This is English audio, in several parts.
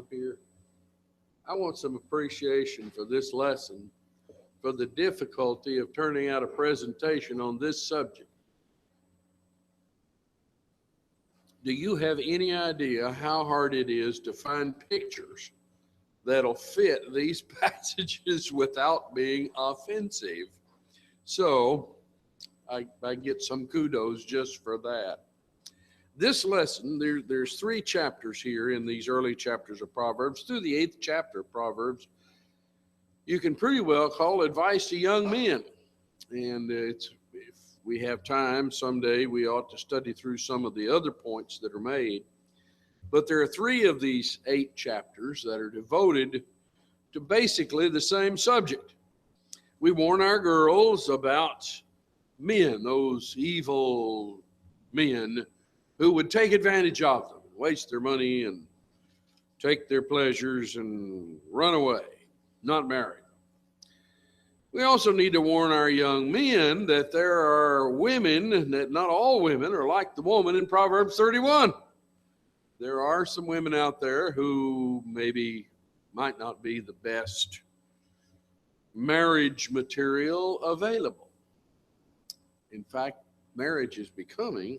up here? I want some appreciation for this lesson, for the difficulty of turning out a presentation on this subject. Do you have any idea how hard it is to find pictures that'll fit these passages without being offensive? So I get some kudos just for that. This lesson, there's 3 chapters here in these early chapters of Proverbs. Through the 8th chapter of Proverbs, you can pretty well call advice to young men. And if we have time someday, we ought to study through some of the other points that are made. But there are 3 of these 8 chapters that are devoted to basically the same subject. We warn our girls about men, those evil men who would take advantage of them, waste their money and take their pleasures and run away, not marry them. We also need to warn our young men that there are women, that not all women are like the woman in Proverbs 31. There are some women out there who maybe might not be the best marriage material available. In fact, marriage is becoming,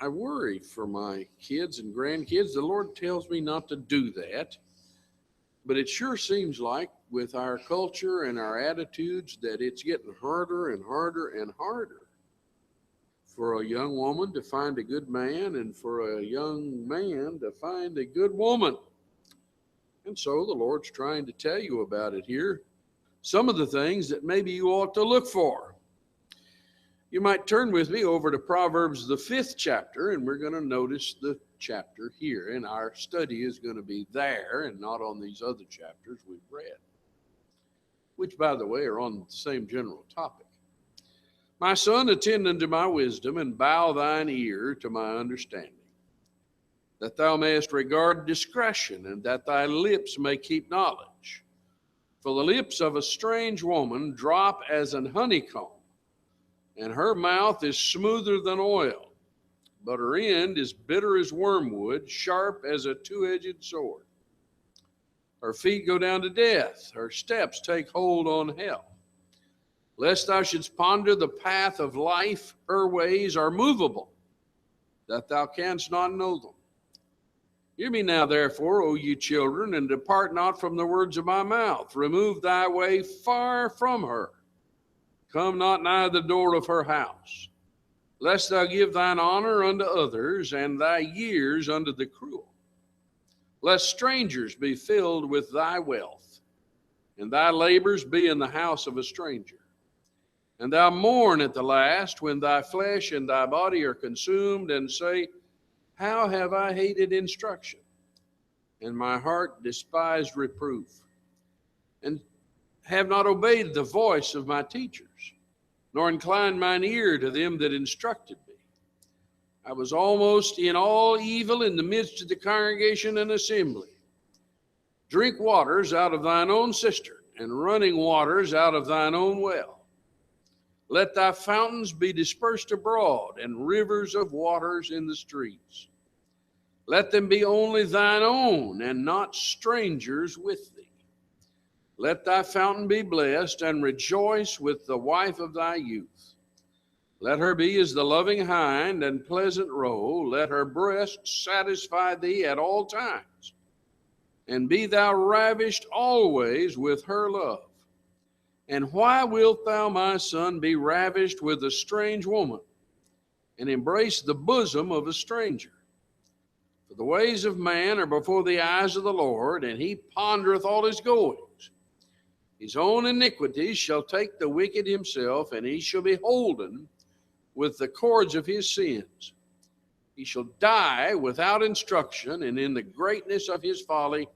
I worry for my kids and grandkids. The Lord tells me not to do that. But it sure seems like with our culture and our attitudes that it's getting harder and harder and harder for a young woman to find a good man and for a young man to find a good woman. And so the Lord's trying to tell you about it here. Some of the things that maybe you ought to look for. You might turn with me over to Proverbs, the 5th chapter, and we're going to notice the chapter here. And our study is going to be there and not on these other chapters we've read, which, by the way, are on the same general topic. My son, attend unto my wisdom, and bow thine ear to my understanding, that thou mayest regard discretion, and that thy lips may keep knowledge. For the lips of a strange woman drop as an honeycomb, and her mouth is smoother than oil, but her end is bitter as wormwood, sharp as a two-edged sword. Her feet go down to death, her steps take hold on hell. Lest thou shouldst ponder the path of life, her ways are movable, that thou canst not know them. Hear me now, therefore, O ye children, and depart not from the words of my mouth. Remove thy way far from her. Come not nigh the door of her house, lest thou give thine honor unto others, and thy years unto the cruel. Lest strangers be filled with thy wealth, and thy labors be in the house of a stranger. And thou mourn at the last, when thy flesh and thy body are consumed, and say, how have I hated instruction, and my heart despised reproof, and have not obeyed the voice of my teachers, nor inclined mine ear to them that instructed me. I was almost in all evil in the midst of the congregation and assembly. Drink waters out of thine own cistern, and running waters out of thine own well. Let thy fountains be dispersed abroad, and rivers of waters in the streets. Let them be only thine own, and not strangers with thee. Let thy fountain be blessed, and rejoice with the wife of thy youth. Let her be as the loving hind and pleasant roe. Let her breast satisfy thee at all times, and be thou ravished always with her love. And why wilt thou, my son, be ravished with a strange woman, and embrace the bosom of a stranger? For the ways of man are before the eyes of the Lord, and he pondereth all his goings. His own iniquities shall take the wicked himself, and he shall be holden with the cords of his sins. He shall die without instruction, and in the greatness of his folly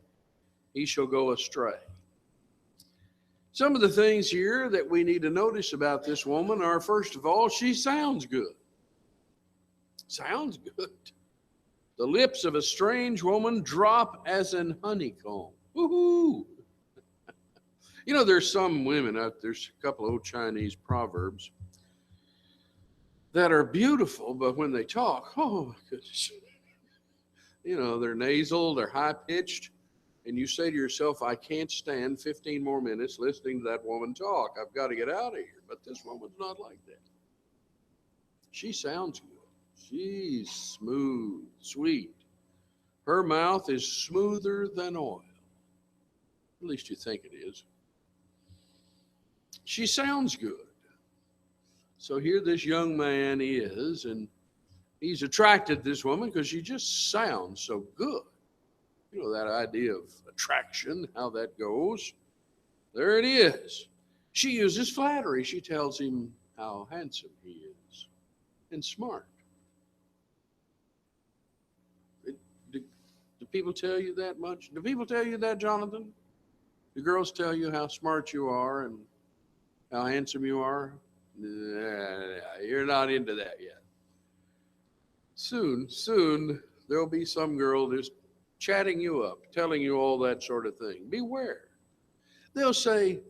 he shall go astray. Some of the things here that we need to notice about this woman are, first of all, she sounds good. Sounds good. The lips of a strange woman drop as an honeycomb. Woohoo! You know, there's some women out there's a couple of old Chinese proverbs that are beautiful, but when they talk, oh my goodness, they're nasal, they're high pitched, and you say to yourself, I can't stand 15 more minutes listening to that woman talk. I've got to get out of here. But this woman's not like that. She sounds good. She's smooth, sweet. Her mouth is smoother than oil. At least you think it is. She sounds good. So here this young man is, and he's attracted to this woman because she just sounds so good. That idea of attraction, how that goes. There it is. She uses flattery. She tells him how handsome he is and smart. Do people tell you that much? Do people tell you that, Jonathan? Do girls tell you how smart you are and how handsome you are? Nah, you're not into that yet. Soon, there'll be some girl just chatting you up, telling you all that sort of thing. Beware. They'll say,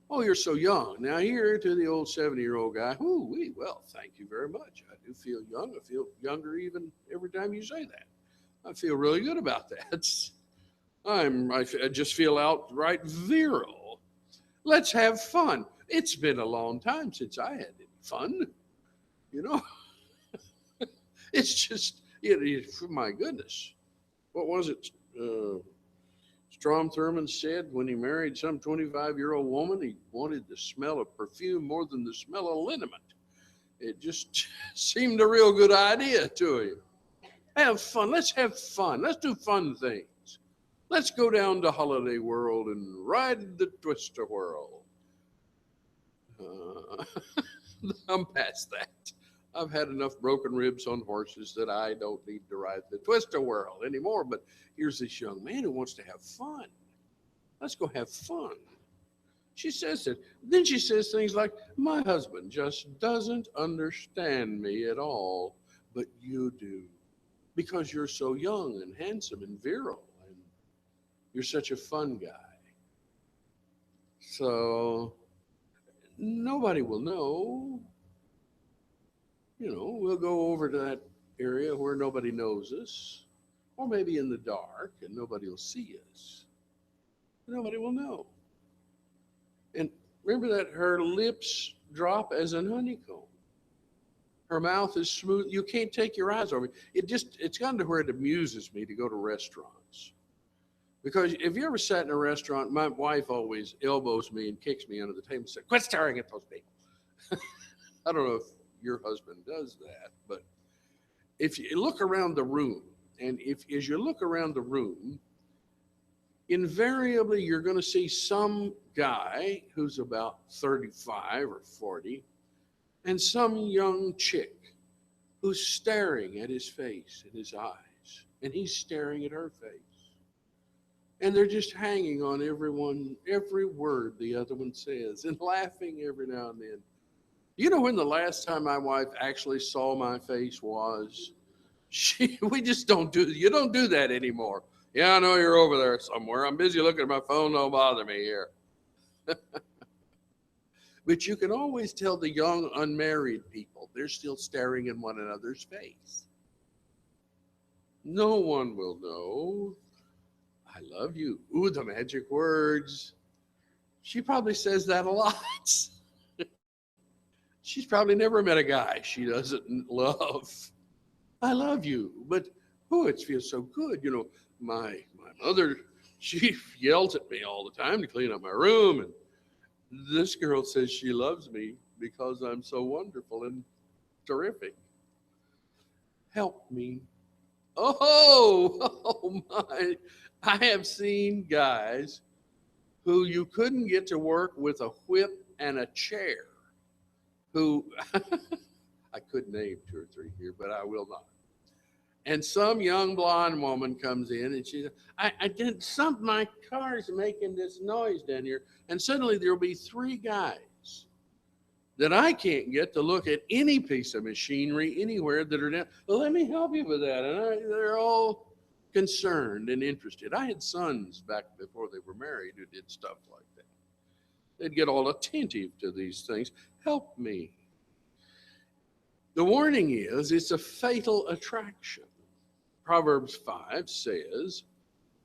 oh, you're so young. Now here to the old 70-year-old guy, well, thank you very much. I do feel young. I feel younger even every time you say that. I feel really good about that. I just feel outright virile. Let's have fun. It's been a long time since I had any fun. It's just, my goodness. What was it? Strom Thurmond said when he married some 25-year-old woman, he wanted the smell of perfume more than the smell of liniment. It just seemed a real good idea to him. Have fun. Let's have fun. Let's do fun things. Let's go down to Holiday World and ride the Twist-A-Whirl. I'm past that. I've had enough broken ribs on horses that I don't need to ride the Twist-A-Whirl anymore. But here's this young man who wants to have fun. Let's go have fun. She says it. Then she says things like, my husband just doesn't understand me at all, but you do. Because you're so young and handsome and virile, and you're such a fun guy. So nobody will know. We'll go over to that area where nobody knows us, or maybe in the dark and nobody will see us. Nobody will know. And remember that her lips drop as an honeycomb. Her mouth is smooth. You can't take your eyes over it. It's gotten to where it amuses me to go to restaurants. Because if you ever sat in a restaurant, my wife always elbows me and kicks me under the table and says, quit staring at those people. I don't know if your husband does that, but if you look around the room, and as you look around the room, invariably you're going to see some guy who's about 35 or 40, and some young chick who's staring at his face and his eyes, and he's staring at her face. And they're just hanging on every word the other one says, and laughing every now and then. You know when the last time my wife actually saw my face was? We just you don't do that anymore. Yeah, I know you're over there somewhere. I'm busy looking at my phone. Don't bother me here. But you can always tell the young unmarried people, they're still staring in one another's face. No one will know. I love you. Ooh, the magic words. She probably says that a lot. She's probably never met a guy she doesn't love. I love you. But, it feels so good. My mother, she yells at me all the time to clean up my room. And this girl says she loves me because I'm so wonderful and terrific. Help me. Oh my. I have seen guys who you couldn't get to work with a whip and a chair, who I could name 2 or 3 here, but I will not. And some young blonde woman comes in and she says, I did my car's making this noise down here. And suddenly there'll be 3 guys that I can't get to look at any piece of machinery anywhere that are down. Well, let me help you with that. And they're all concerned and interested. I had sons back before they were married who did stuff like that. They'd get all attentive to these things. Help me. The warning is it's a fatal attraction. Proverbs 5 says,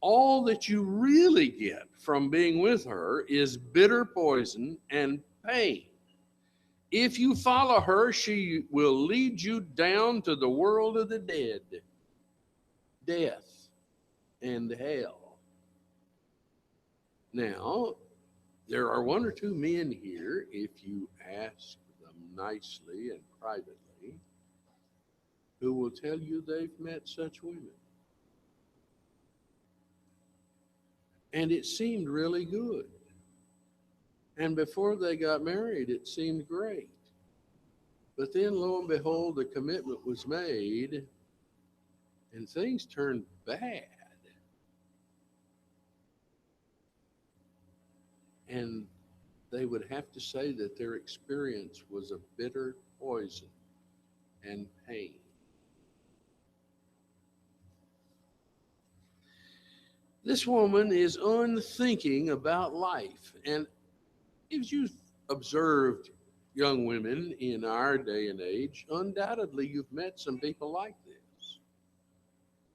all that you really get from being with her is bitter poison and pain. If you follow her, she will lead you down to the world of the dead, death, and hell. Now, there are one or two men here, if you ask them nicely and privately, who will tell you they've met such women. And it seemed really good. And before they got married, it seemed great. But then, lo and behold, the commitment was made, and things turned bad. And they would have to say that their experience was a bitter poison and pain. This woman is unthinking about life. And if you've observed young women in our day and age, undoubtedly you've met some people like this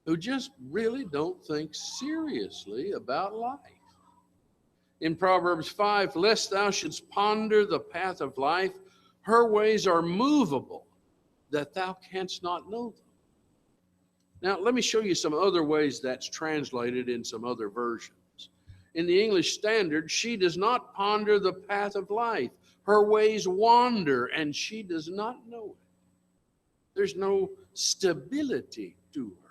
who just really don't think seriously about life. In Proverbs 5, lest thou shouldst ponder the path of life, her ways are movable, that thou canst not know them. Now, let me show you some other ways that's translated in some other versions. In the English Standard, she does not ponder the path of life. Her ways wander, and she does not know it. There's no stability to her.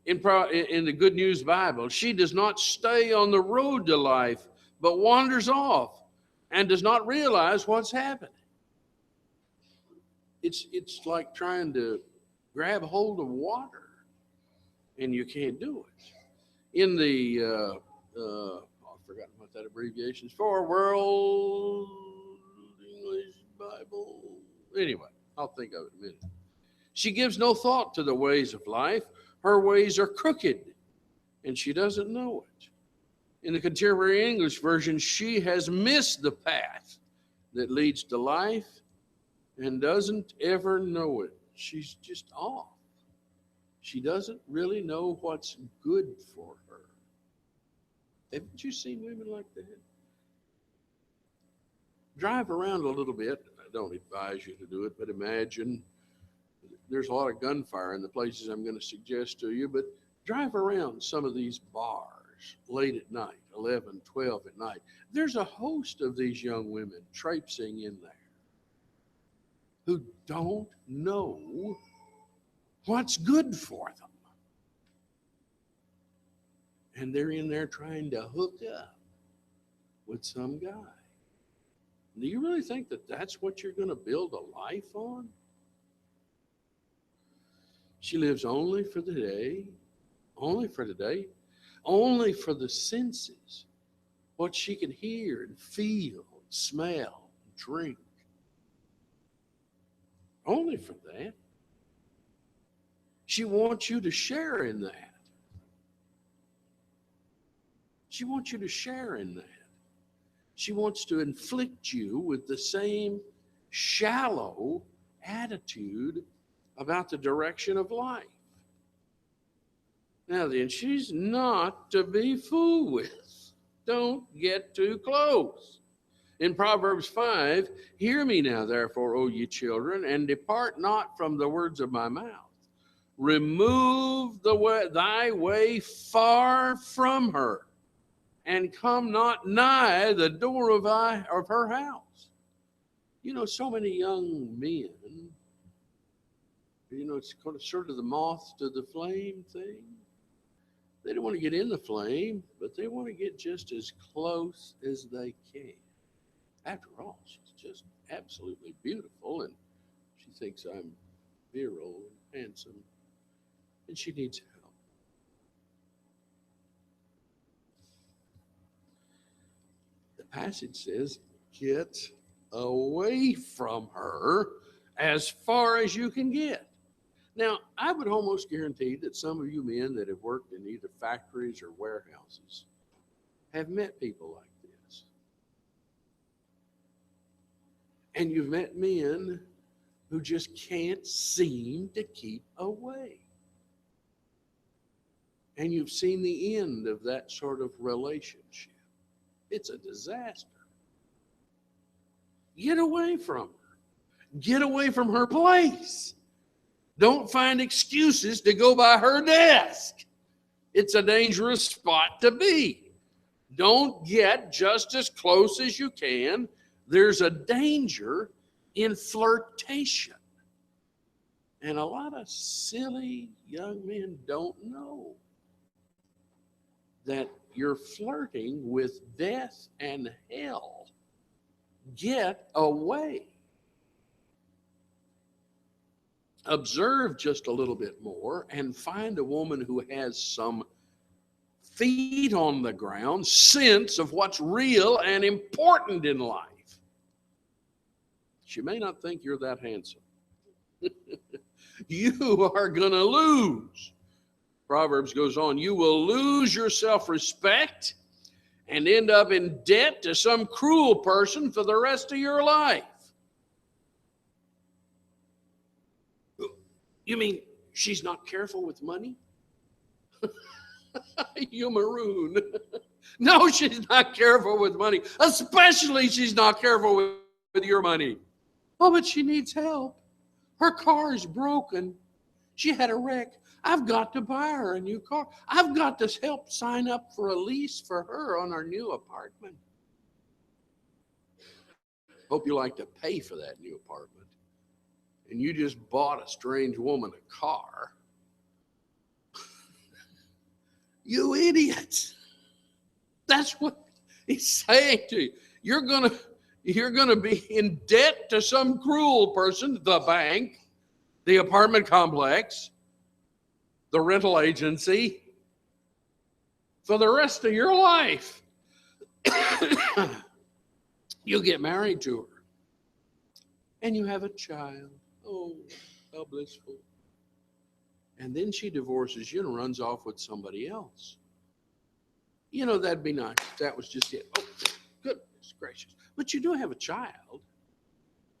In the Good News Bible, she does not stay on the road to life, but wanders off and does not realize what's happening. It's like trying to grab hold of water, and you can't do it. In the, I've forgotten what that abbreviation is for, World English Bible. Anyway, I'll think of it in a minute. She gives no thought to the ways of life. Her ways are crooked, and she doesn't know it. In the Contemporary English Version, she has missed the path that leads to life and doesn't ever know it. She's just off. She doesn't really know what's good for her. Haven't you seen women like that? Drive around a little bit. I don't advise you to do it, but imagine there's a lot of gunfire in the places I'm going to suggest to you, but drive around some of these bars late at night, 11, 12 at night. There's a host of these young women traipsing in there who don't know what's good for them. And they're in there trying to hook up with some guy. Do you really think that that's what you're going to build a life on? She lives only for the day, only for today, only for the senses, what she can hear and feel, and smell, and drink. Only for that. She wants you to share in that. She wants you to share in that. She wants to inflict you with the same shallow attitude about the direction of life. Now then, she's not to be fooled with. Don't get too close. In Proverbs 5, hear me now, therefore, O ye children, and depart not from the words of my mouth. Remove thy way far from her, and come not nigh the door of her house. You know, so many young men, it's sort of the moth to the flame thing. They don't want to get in the flame, but they want to get just as close as they can. After all, she's just absolutely beautiful, and she thinks I'm virile and handsome, and she needs help. The passage says, get away from her as far as you can get. Now, I would almost guarantee that some of you men that have worked in either factories or warehouses have met people like this. And you've met men who just can't seem to keep away. and you've seen the end of that sort of relationship. It's a disaster. Get away from her. Get away from her place. Don't find excuses to go by her desk. It's a dangerous spot to be. Don't get just as close as you can. There's a danger in flirtation. And a lot of silly young men don't know that you're flirting with death and hell. Get away. Observe just a little bit more and find a woman who has some feet on the ground, sense of what's real and important in life. She may not think you're that handsome. You are going to lose. Proverbs goes on, you will lose your self-respect and end up in debt to some cruel person for the rest of your life. You mean she's not careful with money? You maroon. No, she's not careful with money. Especially she's not careful with your money. Oh, but she needs help. Her car is broken. She had a wreck. I've got to buy her a new car. I've got to help sign up for a lease for her on our new apartment. Hope you like to pay for that new apartment. And you just bought a strange woman a car. You idiot. That's what he's saying to you. You're gonna be in debt to some cruel person, the bank, the apartment complex, the rental agency, for the rest of your life. You get married to her, and you have a child. Oh, how blissful. And then she divorces you and runs off with somebody else. You know, that'd be nice. That was just it. Oh, goodness gracious. But you do have a child,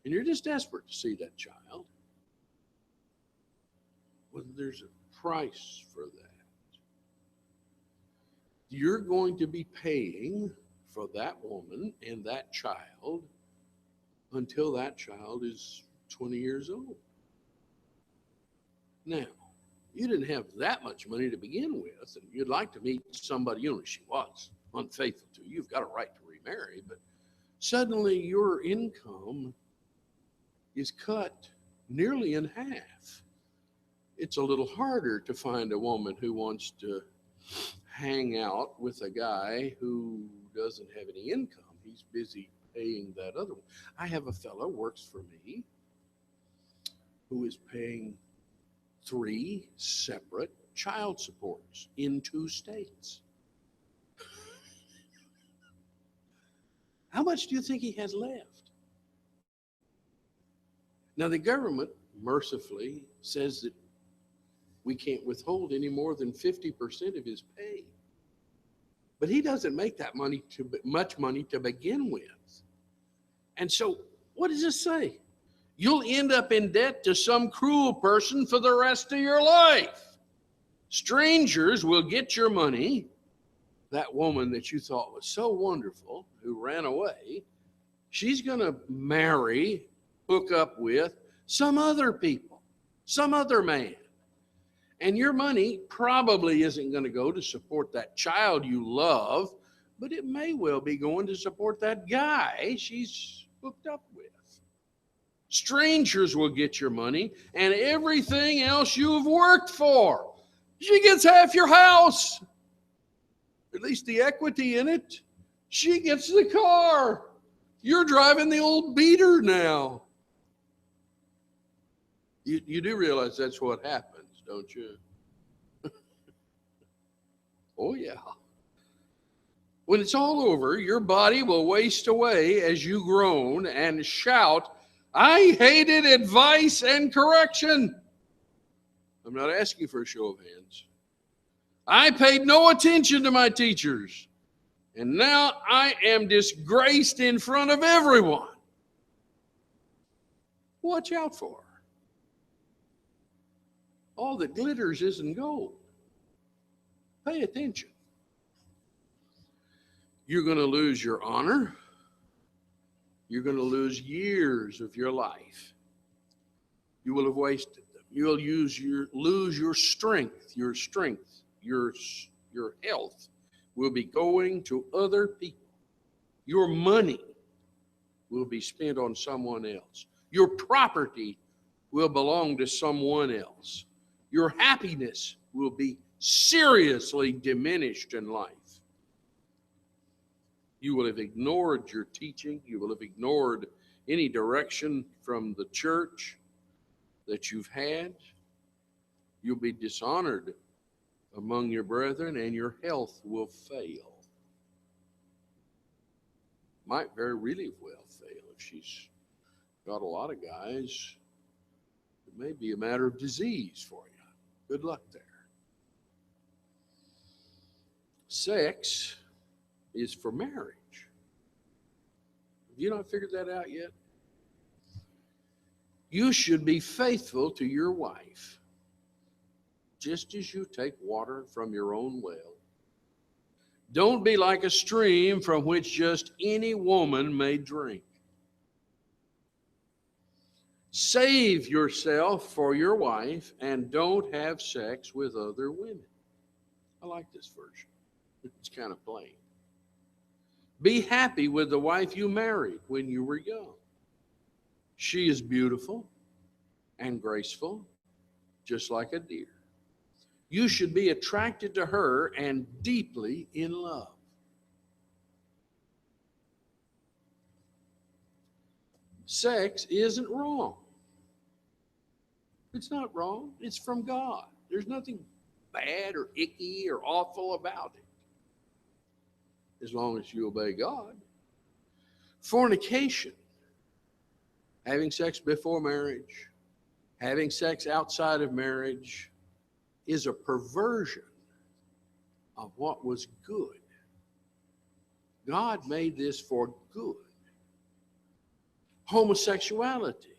and you're just desperate to see that child. Well, there's a price for that. You're going to be paying for that woman and that child until that child is 20 years old. Now, you didn't have that much money to begin with, and you'd like to meet somebody, you know, she was unfaithful to you. You've got a right to remarry, but suddenly your income is cut nearly in half. It's a little harder to find a woman who wants to hang out with a guy who doesn't have any income. He's busy paying that other one. I have a fellow works for me who is paying 3 separate child supports in 2 states. How much do you think he has left? Now, the government mercifully says that we can't withhold any more than 50% of his pay. But he doesn't make that much money to begin with. And so, what does this say? You'll end up in debt to some cruel person for the rest of your life. Strangers will get your money. That woman that you thought was so wonderful, who ran away, she's going to marry, hook up with some other people, some other man. And your money probably isn't going to go to support that child you love, but it may well be going to support that guy she's hooked up with. Strangers will get your money and everything else you've worked for. She gets half your house, at least the equity in it. She gets the car. You're driving the old beater now. You do realize that's what happens, don't you? Oh, yeah. When it's all over, your body will waste away as you groan and shout, I hated advice and correction. I'm not asking for a show of hands. I paid no attention to my teachers, and now I am disgraced in front of everyone. Watch out for her. All that glitters isn't gold. Pay attention. You're going to lose your honor. You're going to lose years of your life. You will have wasted them. You'll lose your strength. Your health will be going to other people. Your money will be spent on someone else. Your property will belong to someone else. Your happiness will be seriously diminished in life. You will have ignored your teaching. You will have ignored any direction from the church that you've had. You'll be dishonored among your brethren, and your health will fail. Might very really well fail if she's got a lot of guys. It may be a matter of disease for you. Good luck there. Sex is for marriage. Have you not figured that out yet? You should be faithful to your wife, just as you take water from your own well. Don't be like a stream from which just any woman may drink. Save yourself for your wife and don't have sex with other women. I like this version. It's kind of plain. Be happy with the wife you married when you were young. She is beautiful and graceful, just like a deer. You should be attracted to her and deeply in love. Sex isn't wrong. It's not wrong. It's from God. There's nothing bad or icky or awful about it, as long as you obey God. Fornication, having sex before marriage, having sex outside of marriage, is a perversion of what was good. God made this for good. Homosexuality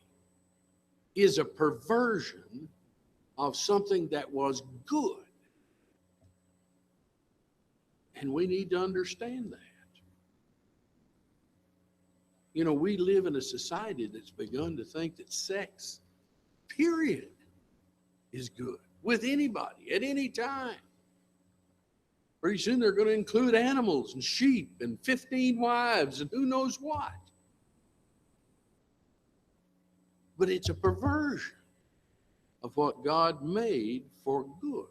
is a perversion of something that was good. And we need to understand that. You know, we live in a society that's begun to think that sex, period, is good with anybody at any time. Pretty soon they're going to include animals and sheep and 15 wives and who knows what. But it's a perversion of what God made for good.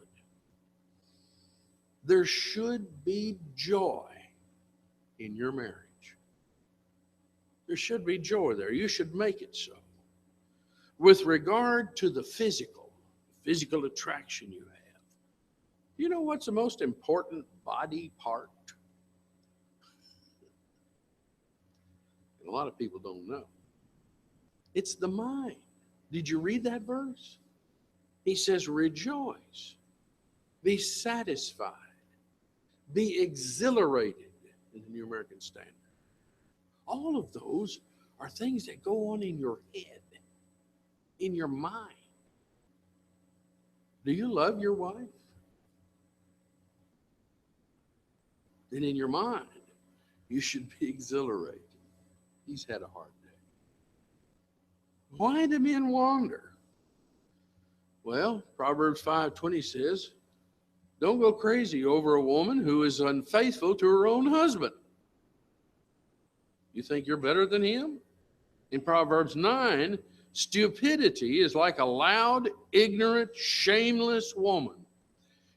There should be joy in your marriage. There should be joy there. You should make it so. With regard to the physical attraction you have, you know what's the most important body part? And a lot of people don't know. It's the mind. Did you read that verse? He says, rejoice, be satisfied, be exhilarated in the New American Standard. All of those are things that go on in your head, in your mind. Do you love your wife? Then in your mind, you should be exhilarated. He's had a hard day. Why do men wander? Well, Proverbs 5:20 says, don't go crazy over a woman who is unfaithful to her own husband. You think you're better than him? In Proverbs 9, stupidity is like a loud, ignorant, shameless woman.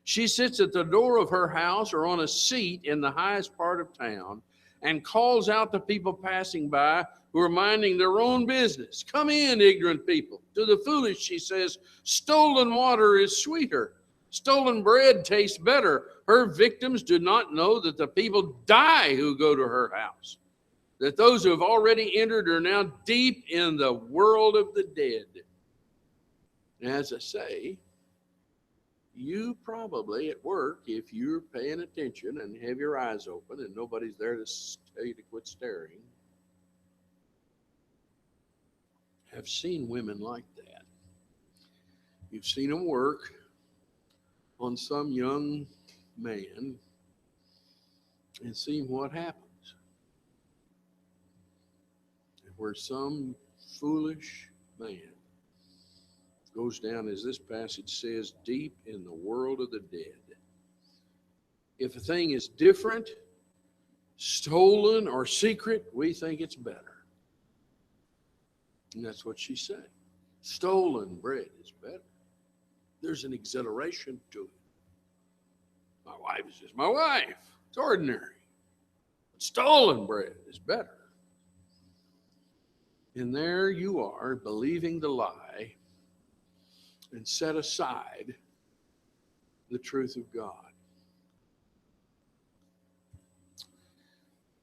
She sits at the door of her house or on a seat in the highest part of town and calls out to people passing by who are minding their own business. Come in, ignorant people. To the foolish, she says, stolen water is sweeter. Stolen bread tastes better. Her victims do not know that the people die who go to her house, that those who have already entered are now deep in the world of the dead. And as I say, you probably at work, if you're paying attention and have your eyes open and nobody's there to tell you to quit staring, have seen women like that. You've seen them work on some young man and see what happens. Where some foolish man goes down, as this passage says, deep in the world of the dead. If a thing is different, stolen, or secret, we think it's better. And that's what she said. Stolen bread is better. There's an exhilaration to it. My wife is just my wife. It's ordinary. But stolen bread is better. And there you are, believing the lie and set aside the truth of God.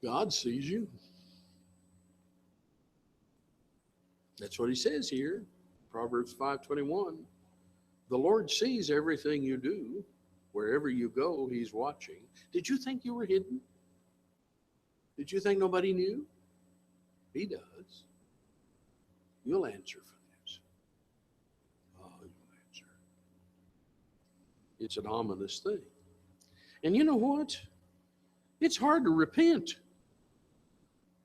God sees you. That's what he says here, Proverbs 5:21. The Lord sees everything you do. Wherever you go, he's watching. Did you think you were hidden? Did you think nobody knew? He does. You'll answer for this. Oh, you'll answer. It's an ominous thing. And you know what? It's hard to repent.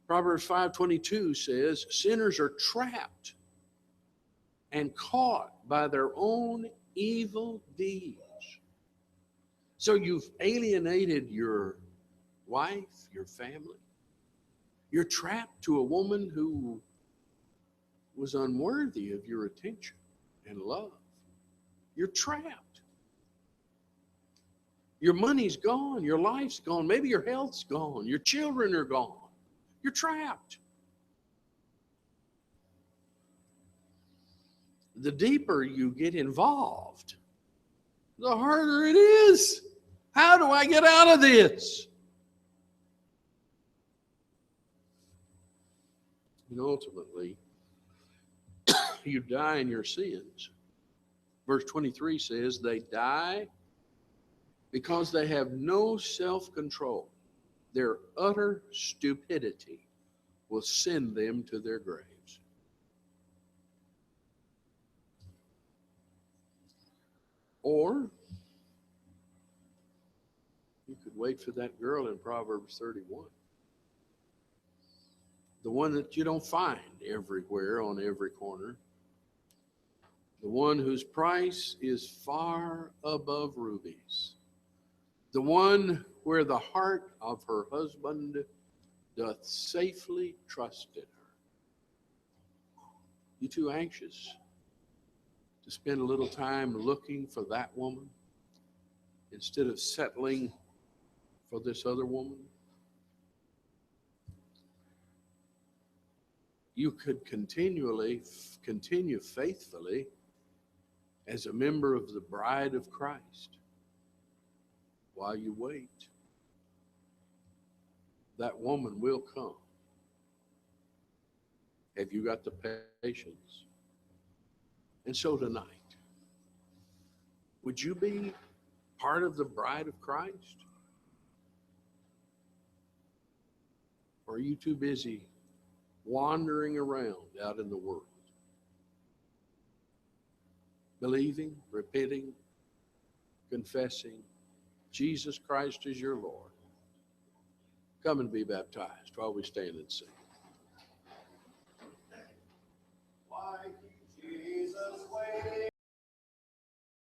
Proverbs 5:22 says, sinners are trapped and caught by their own evil deeds. So you've alienated your wife, your family. You're trapped to a woman who was unworthy of your attention and love. You're trapped. Your money's gone. Your life's gone. Maybe your health's gone. Your children are gone. You're trapped. The deeper you get involved, the harder it is. How do I get out of this? And ultimately, you die in your sins. Verse 23 says, they die because they have no self-control. Their utter stupidity will send them to their graves. Or you could wait for that girl in Proverbs 31. The one that you don't find everywhere on every corner. The one whose price is far above rubies. The one where the heart of her husband doth safely trust in her. You too anxious to spend a little time looking for that woman instead of settling for this other woman? You could continue faithfully as a member of the bride of Christ while you wait. That woman will come. Have you got the patience? And so tonight, would you be part of the bride of Christ? Or are you too busy wandering around out in the world, believing, repenting, confessing Jesus Christ is your Lord? Come and be baptized while we stand and sing.